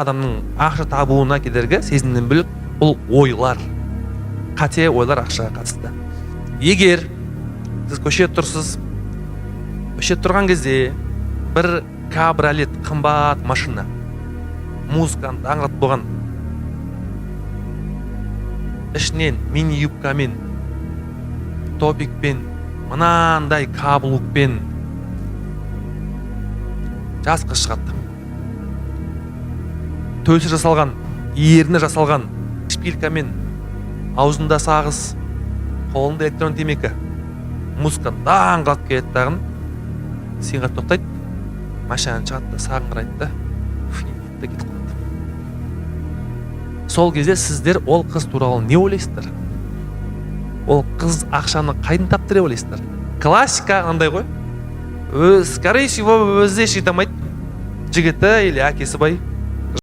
адамның ақша табуына кедергі сезімнен бөлек бұл ойлар, қате ойлар ақшаға қатысты. Егер сіз көшеде тұрсыз, көшеде тұрған кезде бір кабриолет, қымбат машина, музыканы аңыратып болған, ішінен мини юбкамен, топикпен, мынандай каблукпен жас қыз шығады. Төлсі жасалған, ерні жасалған, шпилькамен, аузында сағыз, қолында электрон темекі, музыканы аңыратып келеді дағын, сен қарап тоқтайды, машинаны шығады да саған қарайды да, кетіп қалады. Сол кезде сіздер ол қыз туралы не ойлайсыздар? Ол қыз ақшаны қайдан тапты деп ойлайсыздар? Классика андай ғой. Скорее всего, өзі шетамайды. Жігіті или әкесі бай.